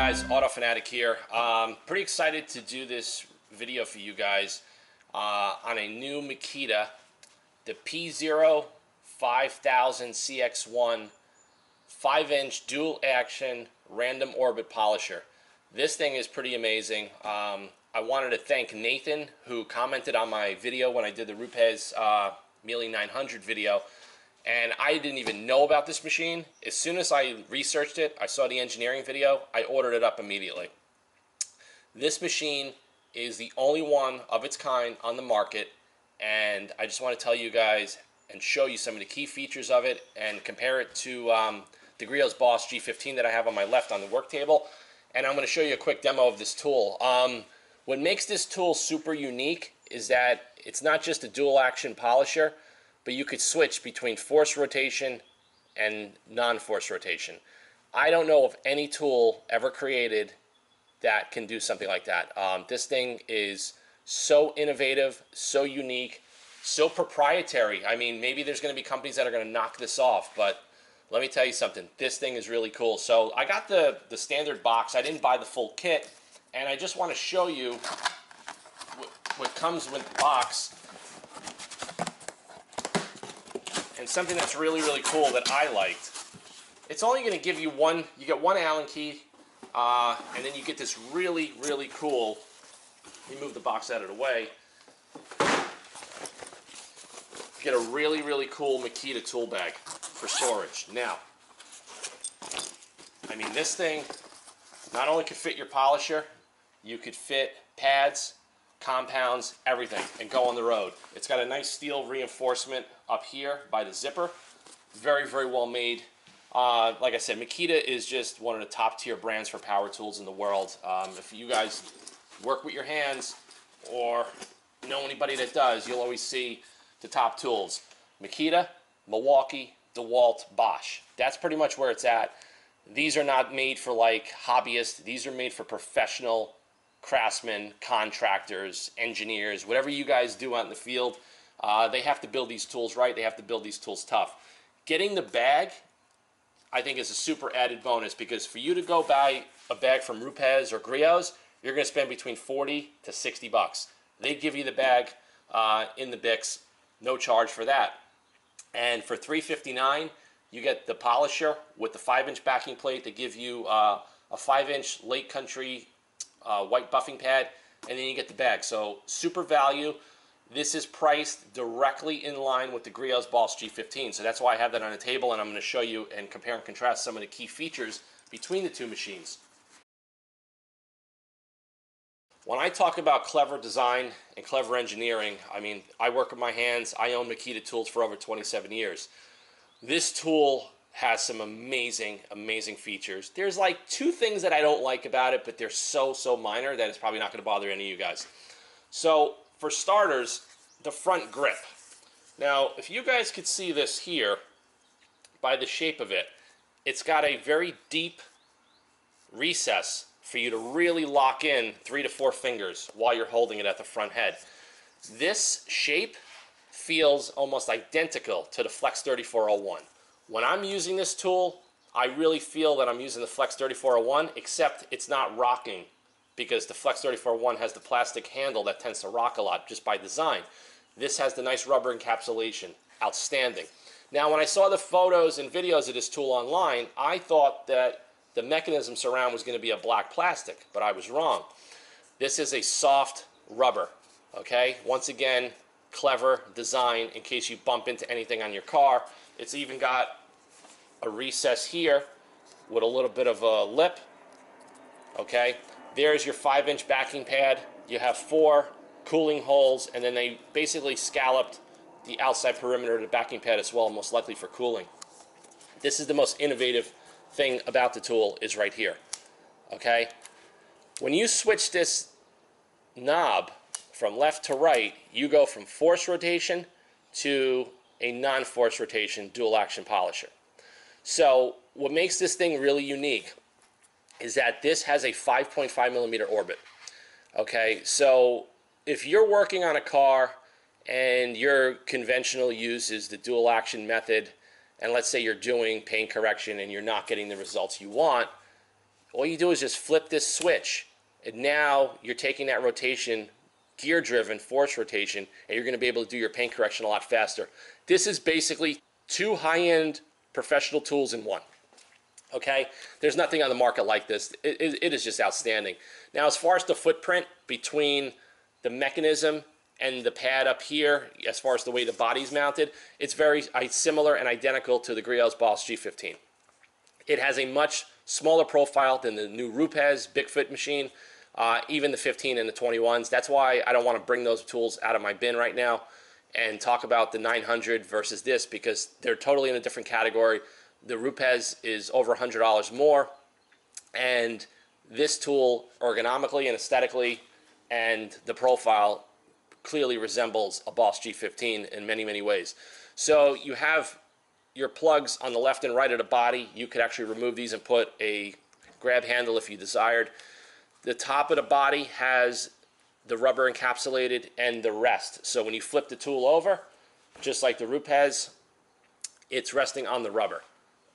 guys, Autofanatic here. Pretty excited to do this video for you guys on a new Makita, the P05000CX1 5-inch dual action random orbit polisher. This thing is pretty amazing. I wanted to thank Nathan, who commented on my video when I did the Rupes Mealy 900 video. And I didn't even know about this machine. As soon as I researched it, I saw the engineering video, I ordered it up immediately. This machine is the only one of its kind on the market, and I just want to tell you guys and show you some of the key features of it and compare it to the Griot's Boss G15 that I have on my left on the work table. And I'm going to show you a quick demo of this tool. What makes this tool super unique is that it's not just a dual action polisher, but you could switch between force rotation and non-force rotation. I don't know of any tool ever created that can do something like that. This thing is so innovative, so unique, so proprietary. I mean, maybe there's going to be companies that are going to knock this off, but let me tell you something. This thing is really cool. So I got the standard box. I didn't buy the full kit, and I just want to show you what comes with the box. And something that's really, really cool that I liked. It's only going to give you one, you get one Allen key, and then you get this really, really cool, let me move the box out of the way, you get a really, really cool Makita tool bag for storage. Now, I mean, this thing not only could fit your polisher, you could fit pads, compounds, everything, and go on the road. It's got a nice steel reinforcement up here by the zipper. Very, very well made. Like I said, Makita is just one of the top tier brands for power tools in the world. If you guys work with your hands or know anybody that does, you'll always see the top tools. Makita, Milwaukee, DeWalt, Bosch. That's pretty much where it's at. These are not made for like hobbyists. These are made for professional craftsmen, contractors, engineers, whatever you guys do out in the field. They have to build these tools right. They have to build these tools tough. Getting the bag, I think, is a super added bonus, because for you to go buy a bag from Rupes or Griot's, you're going to spend between 40 to 60 bucks. They give you the bag in the Bix, no charge for that. And for $359, you get the polisher with the 5-inch backing plate. They give you a 5-inch Lake Country white buffing pad, and then you get the bag. So super value. This is priced directly in line with the Griot's Boss G15. So that's why I have that on the table, and I'm going to show you and compare and contrast some of the key features between the two machines. When I talk about clever design and clever engineering, I mean, I work with my hands. I own Makita tools for over 27 years. This tool has some amazing, amazing features. There's like two things that I don't like about it, but they're so minor that it's probably not going to bother any of you guys. So for starters, the front grip. Now, if you guys could see this here, by the shape of it, it's got a very deep recess for you to really lock in 3 to 4 fingers while you're holding it at the front head. This shape feels almost identical to the Flex 3401. When I'm using this tool, I really feel that I'm using the Flex 3401, except it's not rocking, because the Flex 3401 has the plastic handle that tends to rock a lot just by design. This has the nice rubber encapsulation. Outstanding. Now, when I saw the photos and videos of this tool online, I thought that the mechanism surround was going to be a black plastic, but I was wrong. This is a soft rubber, okay? Once again, clever design in case you bump into anything on your car. It's even got a recess here with a little bit of a lip. Okay, there's your 5-inch backing pad. You have 4 cooling holes, and then they basically scalloped the outside perimeter of the backing pad as well, most likely for cooling. This is the most innovative thing about the tool, is right here. Okay, when you switch this knob from left to right, you go from force rotation to a non-force rotation dual action polisher. So what makes this thing really unique is that this has a 5.5 millimeter orbit. Okay, so if you're working on a car and your conventional use is the dual action method, and let's say you're doing paint correction and you're not getting the results you want, all you do is just flip this switch, and now you're taking that rotation, gear-driven force rotation, and you're going to be able to do your paint correction a lot faster. This is basically two high-end professional tools in one. Okay, there's nothing on the market like this. It is just outstanding. Now, as far as the footprint between the mechanism and the pad up here, as far as the way the body's mounted, it's very similar and identical to the Griot's Boss G15. It has a much smaller profile than the new Rupes Bigfoot machine, even the 15 and the 21s. That's why I don't want to bring those tools out of my bin right now and talk about the 900 versus this, because they're totally in a different category. The Rupes is over $100 more, and this tool ergonomically and aesthetically and the profile clearly resembles a Boss G15 in many, many ways. So you have your plugs on the left and right of the body. You could actually remove these and put a grab handle if you desired. The top of the body has the rubber encapsulated and the rest. So when you flip the tool over, just like the Rupes, it's resting on the rubber.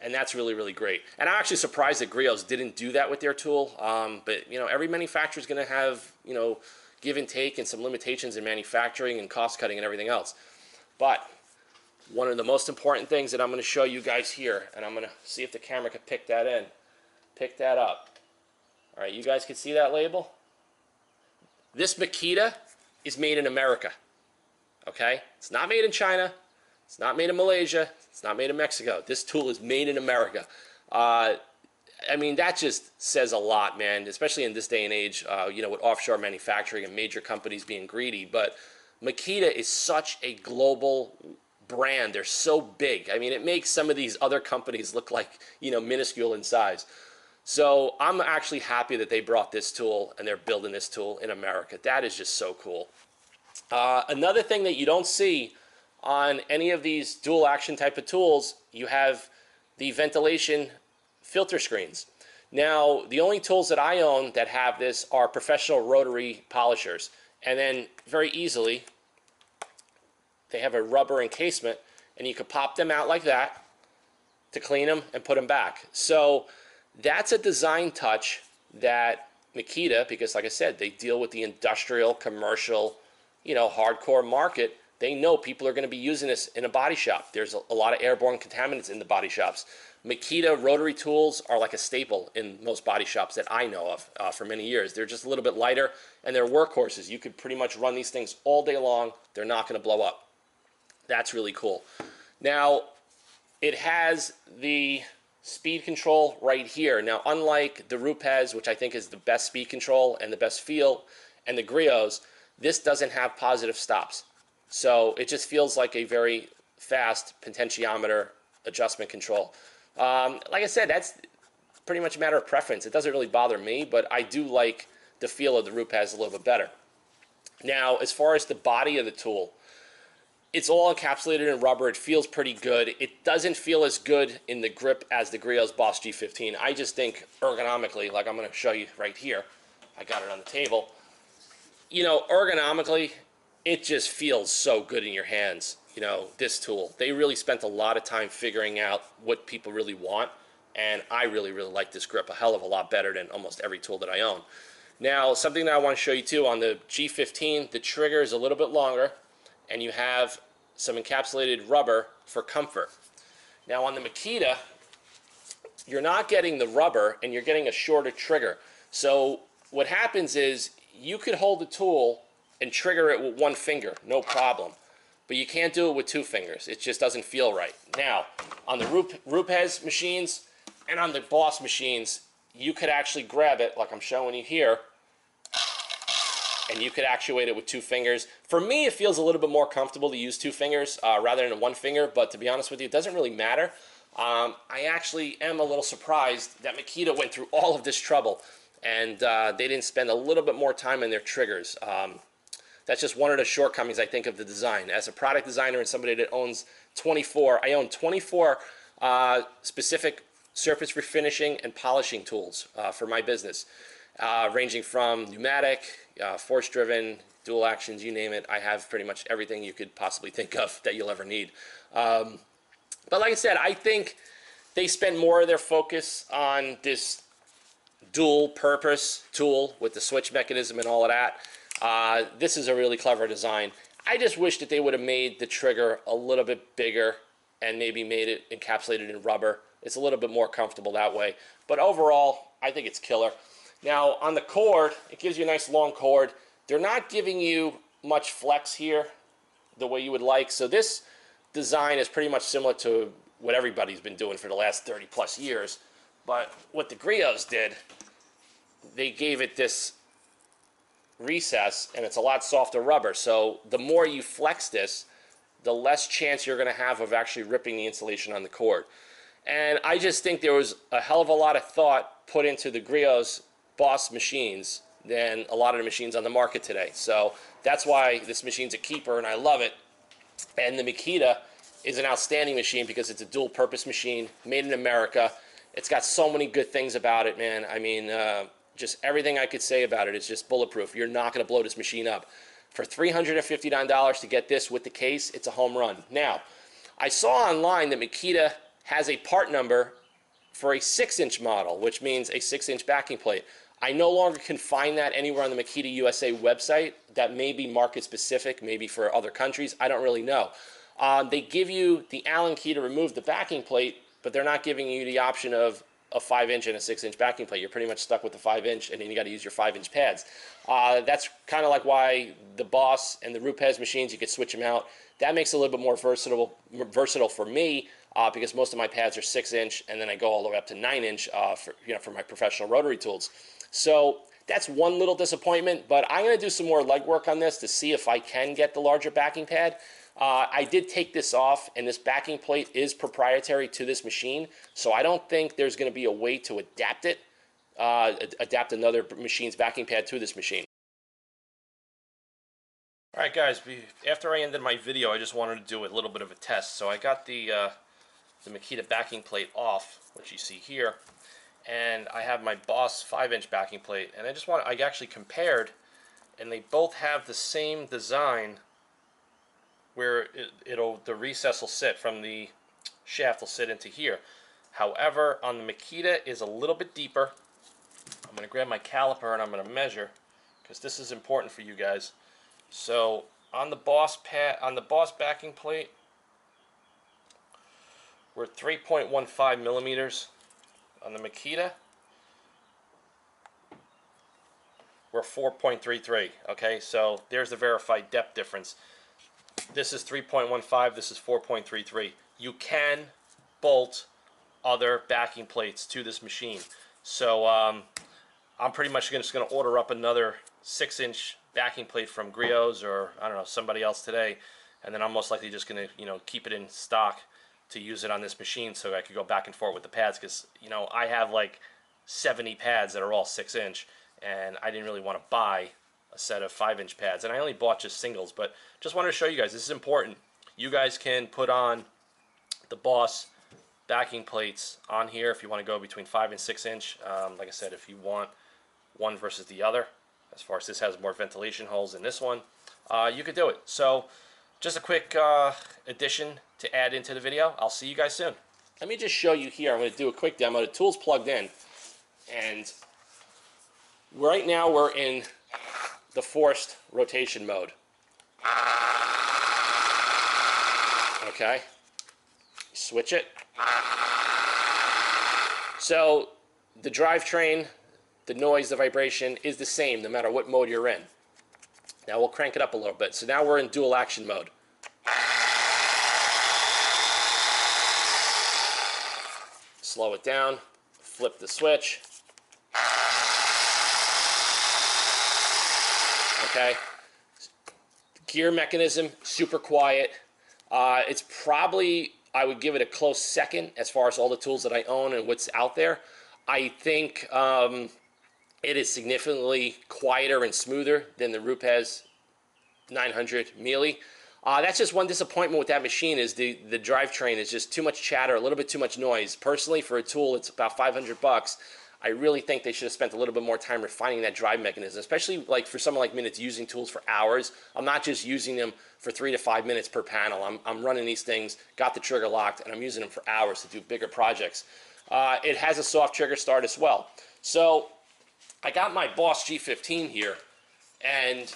And that's really, really great. And I'm actually surprised that Griot's didn't do that with their tool. But, you know, every manufacturer is going to have, you know, give and take and some limitations in manufacturing and cost cutting and everything else. But one of the most important things that I'm going to show you guys here, and I'm going to see if the camera can pick that up. All right, you guys can see that label? This Makita is made in America, okay? It's not made in China. It's not made in Malaysia. It's not made in Mexico. This tool is made in America. I mean, that just says a lot, man, especially in this day and age, you know, with offshore manufacturing and major companies being greedy. But Makita is such a global brand. They're so big. I mean, it makes some of these other companies look like, you know, minuscule in size. So I'm actually happy that they brought this tool and they're building this tool in America. That is just so cool. Another thing that you don't see on any of these dual action type of tools, you have the ventilation filter screens. Now, the only tools that I own that have this are professional rotary polishers. And then very easily, they have a rubber encasement, and you can pop them out like that to clean them and put them back. So that's a design touch that Makita, because like I said, they deal with the industrial, commercial, you know, hardcore market. They know people are going to be using this in a body shop. There's a lot of airborne contaminants in the body shops. Makita rotary tools are like a staple in most body shops that I know of for many years. They're just a little bit lighter, and they're workhorses. You could pretty much run these things all day long. They're not going to blow up. That's really cool. Now, it has the speed control right here. Now, unlike the Rupes, which I think is the best speed control and the best feel, and the Griot's, this doesn't have positive stops. So it just feels like a very fast potentiometer adjustment control. Like I said, that's pretty much a matter of preference. It doesn't really bother me, but I do like the feel of the Rupes a little bit better. Now, as far as the body of the tool, it's all encapsulated in rubber. It feels pretty good. It doesn't feel as good in the grip as the Griot's Boss G15. I just think ergonomically, like I'm going to show you right here, I got it on the table. You know, ergonomically, it just feels so good in your hands, you know, this tool. They really spent a lot of time figuring out what people really want, and I really, really like this grip a hell of a lot better than almost every tool that I own. Now, something that I want to show you too, on the G15, the trigger is a little bit longer, and you have some encapsulated rubber for comfort. Now, on the Makita, you're not getting the rubber, and you're getting a shorter trigger. So what happens is you could hold the tool and trigger it with one finger, no problem. But you can't do it with two fingers. It just doesn't feel right. Now, on the Rupes machines and on the Boss machines, you could actually grab it, like I'm showing you here, and you could actuate it with two fingers. For me, it feels a little bit more comfortable to use two fingers rather than one finger, but to be honest with you, it doesn't really matter. I actually am a little surprised that Makita went through all of this trouble, and they didn't spend a little bit more time on their triggers. That's just one of the shortcomings, I think, of the design. As a product designer and somebody that owns 24, I own 24 specific surface refinishing and polishing tools for my business, ranging from pneumatic, force-driven, dual actions, you name it. I have pretty much everything you could possibly think of that you'll ever need. But like I said, I think they spend more of their focus on this dual purpose tool with the switch mechanism and all of that. This is a really clever design. I just wish that they would have made the trigger a little bit bigger and maybe made it encapsulated in rubber. It's a little bit more comfortable that way. But overall, I think it's killer. Now, on the cord, it gives you a nice long cord. They're not giving you much flex here the way you would like. So this design is pretty much similar to what everybody's been doing for the last 30 plus years. But what the griots did, they gave it this recess, and it's a lot softer rubber. So the more you flex this, the less chance you're going to have of actually ripping the insulation on the cord. And I just think there was a hell of a lot of thought put into the Griot's Boss machines than a lot of the machines on the market today. So that's why this machine's a keeper, and I love it. And the Makita is an outstanding machine because it's a dual purpose machine made in America. It's got so many good things about it, man. I mean, just everything I could say about it is just bulletproof. You're not going to blow this machine up. For $359 to get this with the case, it's a home run. Now, I saw online that Makita has a part number for a 6-inch model, which means a 6-inch backing plate. I no longer can find that anywhere on the Makita USA website. That may be market specific, maybe for other countries. I don't really know. They give you the Allen key to remove the backing plate, but they're not giving you the option of a 5-inch and a 6-inch backing plate. You're pretty much stuck with the 5-inch, and then you got to use your 5-inch pads. That's kind of like why the Boss and the Rupes machines, you could switch them out. That makes it a little bit more versatile for me because most of my pads are 6-inch, and then I go all the way up to 9-inch for my professional rotary tools. So that's one little disappointment, but I'm going to do some more legwork on this to see if I can get the larger backing pad. I did take this off, and this backing plate is proprietary to this machine, so I don't think there's going to be a way to adapt it, adapt another machine's backing pad to this machine. All right, guys, after I ended my video, I just wanted to do a little bit of a test. So I got the Makita backing plate off, which you see here, and I have my Boss 5-inch backing plate, and I actually compared, and they both have the same design where the recess will sit from the shaft will sit into here. However, on the Makita is a little bit deeper. I'm going to grab my caliper and I'm going to measure because this is important for you guys. So on the Boss backing plate, we're 3.15 millimeters. On the Makita, we're 4.33. Okay, so there's the verified depth difference. This is 3.15, this is 4.33. You can bolt other backing plates to this machine. So I'm pretty much just going to order up another 6-inch backing plate from Griot's or, I don't know, somebody else today. And then I'm most likely just going to, keep it in stock to use it on this machine so I could go back and forth with the pads. Because, I have like 70 pads that are all 6-inch. And I didn't really want to buy a set of 5-inch pads, and I only bought just singles, but just wanted to show you guys this is important. You guys can put on the Boss backing plates on here if you want to go between 5 and 6-inch. Like I said, if you want one versus the other, as far as this has more ventilation holes than this one, you could do it. So just a quick addition to add into the video. I'll see you guys soon. Let me just show you here. I'm going to do a quick demo. The tool's plugged in, and right now we're in the forced rotation mode. Okay, switch it. So the drivetrain, the noise, the vibration is the same no matter what mode you're in. Now we'll crank it up a little bit. So now we're in dual action mode. Slow it down, flip the switch. Okay, gear mechanism, super quiet. It's probably, I would give it a close second as far as all the tools that I own and what's out there. I think it is significantly quieter and smoother than the Rupes 900 Mealy. That's just one disappointment with that machine is the drivetrain is just too much chatter, a little bit too much noise. Personally, for a tool, it's about $500. I really think they should have spent a little bit more time refining that drive mechanism, especially like for someone like me that's using tools for hours. I'm not just using them for 3 to 5 minutes per panel. I'm running these things, got the trigger locked, and I'm using them for hours to do bigger projects. It has a soft trigger start as well. So I got my Boss G15 here, and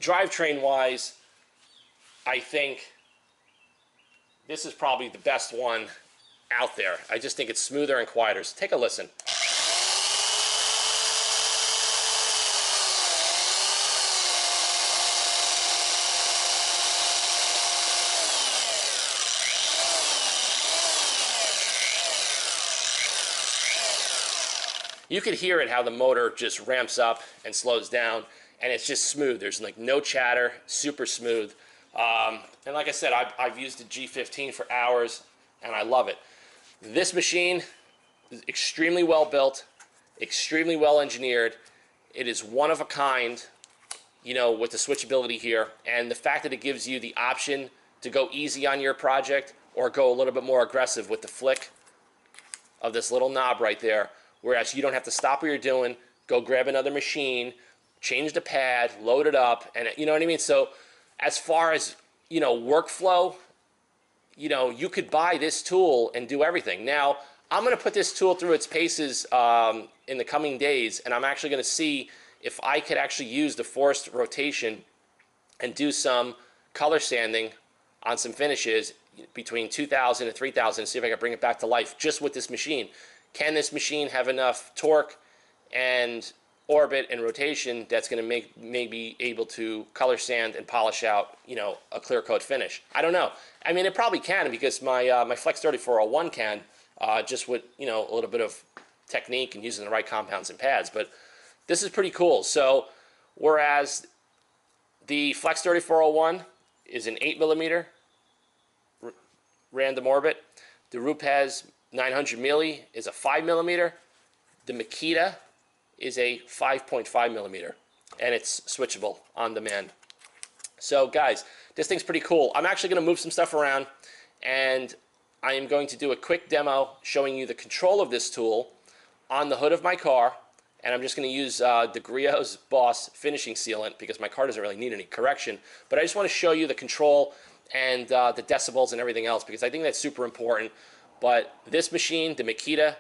drivetrain wise, I think this is probably the best one out there. I just think it's smoother and quieter. So take a listen. You could hear it how the motor just ramps up and slows down, and it's just smooth. There's like no chatter, super smooth. And like I said, I've used the G15 for hours, and I love it. This machine is extremely well built, extremely well engineered. It is one of a kind, you know, with the switchability here, and the fact that it gives you the option to go easy on your project or go a little bit more aggressive with the flick of this little knob right there. Whereas you don't have to stop what you're doing, go grab another machine, change the pad, load it up, and you know what I mean? So as far as, you know, workflow, you know, you could buy this tool and do everything. Now, I'm going to put this tool through its paces in the coming days, and I'm actually going to see if I could actually use the forced rotation and do some color sanding on some finishes between 2,000 and 3,000, see if I can bring it back to life just with this machine. Can this machine have enough torque and orbit and rotation that's going to make maybe able to color sand and polish out, you know, a clear coat finish? I don't know. I mean, it probably can, because my my Flex 3401 can, just with, you know, a little bit of technique and using the right compounds and pads. But this is pretty cool. So whereas the Flex 3401 is an 8mm random orbit, the Rupes 900 milli is a 5mm. The Makita is a 5.5mm, and it's switchable on demand. So guys, this thing's pretty cool. I'm actually going to move some stuff around, and I am going to do a quick demo showing you the control of this tool on the hood of my car, and I'm just going to use the Griot's Boss finishing sealant because my car doesn't really need any correction, but I just want to show you the control and the decibels and everything else, because I think that's super important. But this machine, the Makita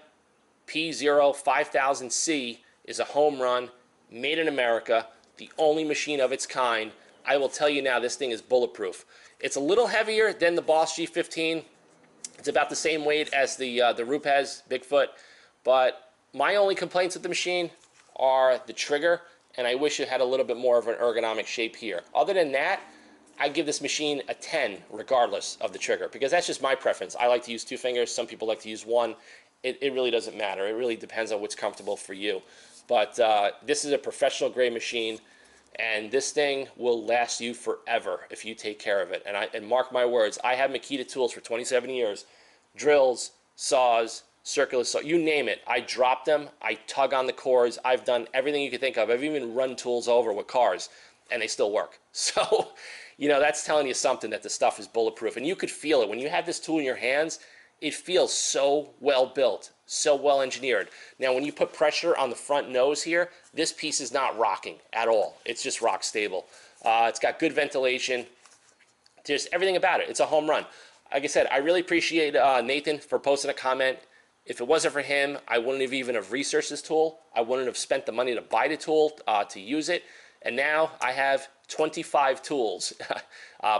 P05000C, is a home run, made in America, the only machine of its kind. I will tell you now, this thing is bulletproof. It's a little heavier than the Boss G15. It's about the same weight as the Rupes Bigfoot, but my only complaints with the machine are the trigger, and I wish it had a little bit more of an ergonomic shape here. Other than that, I give this machine a 10 regardless of the trigger, because that's just my preference. I like to use 2 fingers. Some people like to use 1. It really doesn't matter. It really depends on what's comfortable for you. But this is a professional grade machine, and this thing will last you forever if you take care of it. And mark my words, I have Makita tools for 27 years. Drills, saws, circular saw, you name it. I drop them. I tug on the cores. I've done everything you can think of. I've even run tools over with cars, and they still work. So, you know, that's telling you something, that the stuff is bulletproof. And you could feel it. When you have this tool in your hands, it feels so well built, so well engineered. Now, when you put pressure on the front nose here, this piece is not rocking at all. It's just rock stable. It's got good ventilation. There's everything about it. It's a home run. Like I said, I really appreciate Nathan for posting a comment. If it wasn't for him, I wouldn't have even have researched this tool. I wouldn't have spent the money to buy the tool, to use it. And now I have 25 tools,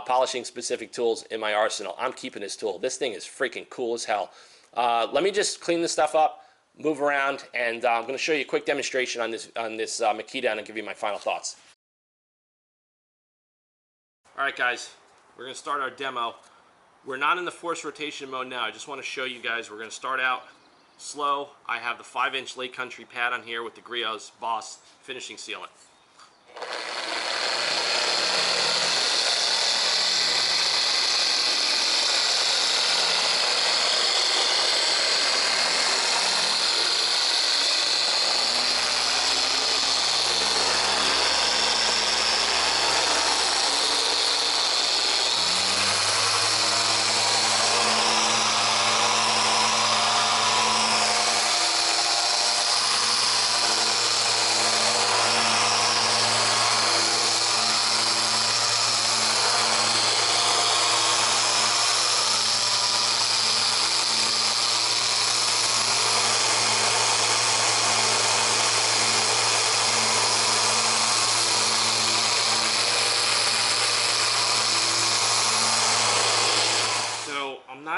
polishing specific tools in my arsenal. I'm keeping this tool. This thing is freaking cool as hell. Let me just clean this stuff up, move around, and I'm going to show you a quick demonstration on this Makita, and I'll give you my final thoughts. All right, guys, we're going to start our demo. We're not in the forced rotation mode now. I just want to show you guys. We're going to start out slow. I have the 5-inch Lake Country pad on here with the Griot's Boss finishing sealant.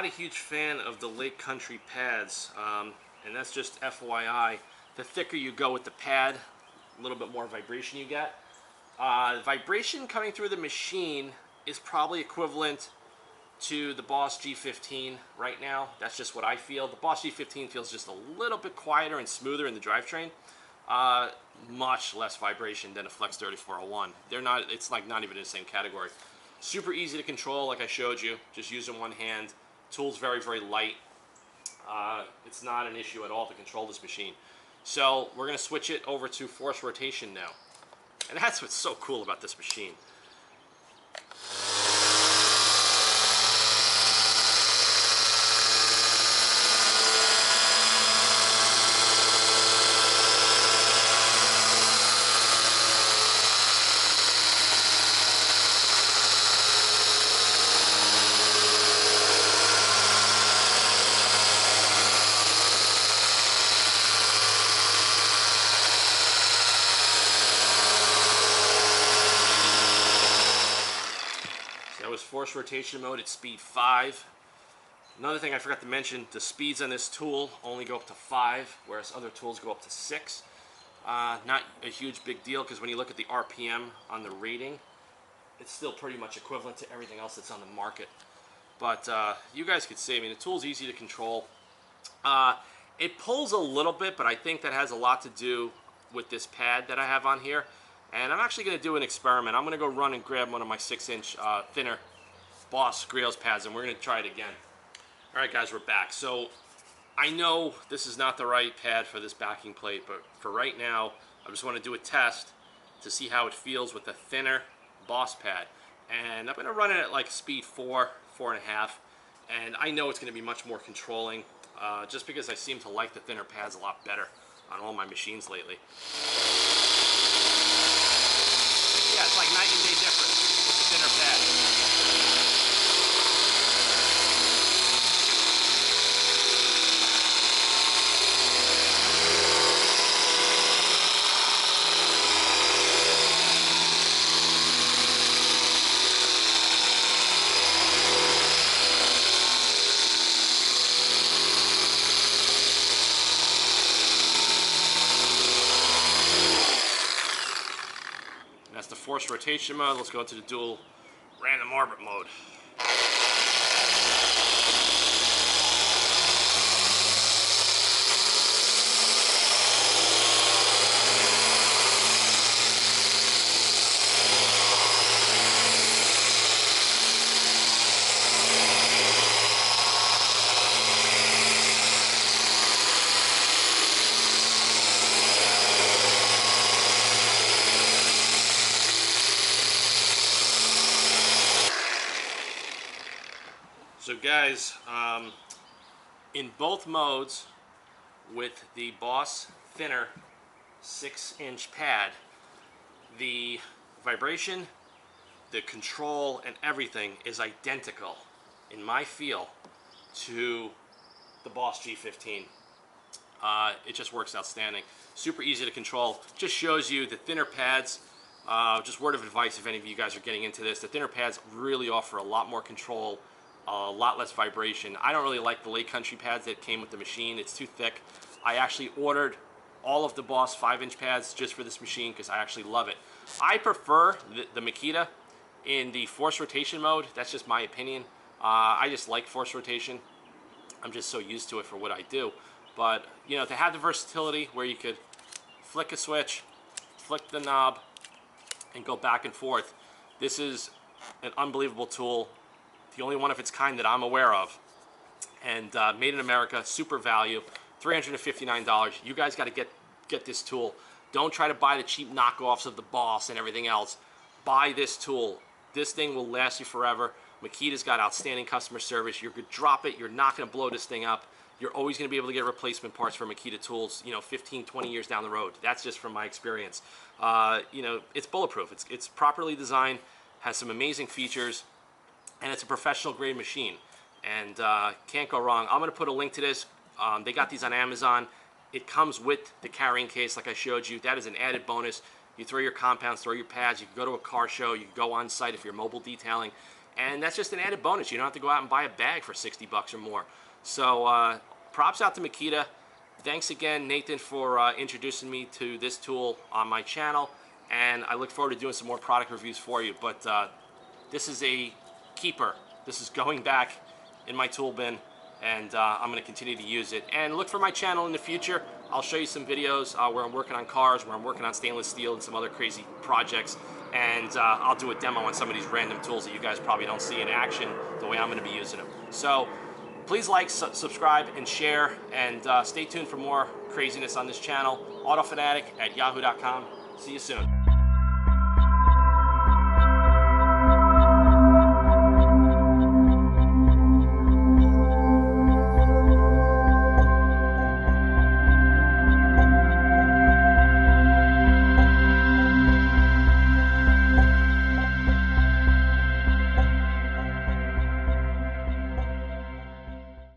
not a huge fan of the Lake Country pads, and that's just FYI. The thicker you go with the pad, a little bit more vibration you get. Vibration coming through the machine is probably equivalent to the Boss G15 right now. That's just what I feel. The Boss G15 feels just a little bit quieter and smoother in the drivetrain. Much less vibration than a Flex 3401. They're not, it's like not even in the same category. Super easy to control, like I showed you, just using one hand. Tool's very, very light. It's not an issue at all to control this machine. So we're gonna switch it over to force rotation now. And that's what's so cool about this machine. That was force rotation mode at speed 5. Another thing I forgot to mention, the speeds on this tool only go up to 5, whereas other tools go up to 6. Not a huge big deal, because when you look at the RPM on the rating, it's still pretty much equivalent to everything else that's on the market. But you guys could see, I mean, the tool's easy to control. It pulls a little bit, but I think that has a lot to do with this pad that I have on here. And I'm actually going to do an experiment. I'm going to go run and grab one of my 6-inch thinner Boss Griot's pads, and we're going to try it again. All right, guys, we're back. So I know this is not the right pad for this backing plate, but for right now, I just want to do a test to see how it feels with the thinner Boss pad. And I'm going to run it at like speed 4, 4.5, and I know it's going to be much more controlling, just because I seem to like the thinner pads a lot better on all my machines lately. Yeah, it's like night and day difference with the thinner pad. That's the force rotation mode. Let's go into the dual random orbit mode. So guys, in both modes with the Boss thinner 6-inch pad, the vibration, the control, and everything is identical in my feel to the Boss G15. It just works outstanding. Super easy to control. Just shows you the thinner pads. Just word of advice if any of you guys are getting into this, the thinner pads really offer a lot more control, a lot less vibration. I don't really like the Lake Country pads that came with the machine. It's too thick. I actually ordered all of the Boss 5-inch pads just for this machine because I actually love it. I prefer the Makita in the force rotation mode. That's just my opinion. I just like force rotation. I'm just so used to it for what I do. But, you know, to have the versatility where you could flick a switch, flick the knob, and go back and forth, this is an unbelievable tool. The only one of its kind that I'm aware of, and made in America, super value, $359. You guys got to get this tool. Don't try to buy the cheap knockoffs of the Boss and everything else. Buy this tool. This thing will last you forever. Makita's got outstanding customer service. You're going to drop it. You're not going to blow this thing up. You're always going to be able to get replacement parts for Makita tools, you know, 15, 20 years down the road. That's just from my experience. You know, it's bulletproof. It's properly designed, has some amazing features, and it's a professional grade machine, and can't go wrong. I'm going to put a link to this. They got these on Amazon. It comes with the carrying case like I showed you. That is an added bonus. You throw your compounds, throw your pads, you can go to a car show, you can go on site if you're mobile detailing, And that's just an added bonus. You don't have to go out and buy a bag for 60 bucks or more. So props out to Makita. Thanks again, Nathan, for introducing me to this tool on my channel. And I look forward to doing some more product reviews for you. But this is a keeper. This is going back in my tool bin, and I'm going to continue to use it. And look for my channel in the future. I'll show you some videos where I'm working on cars, where I'm working on stainless steel and some other crazy projects. And I'll do a demo on some of these random tools that you guys probably don't see in action the way I'm going to be using them. So please like, subscribe, and share, and stay tuned for more craziness on this channel. autofanatic@yahoo.com. See you soon.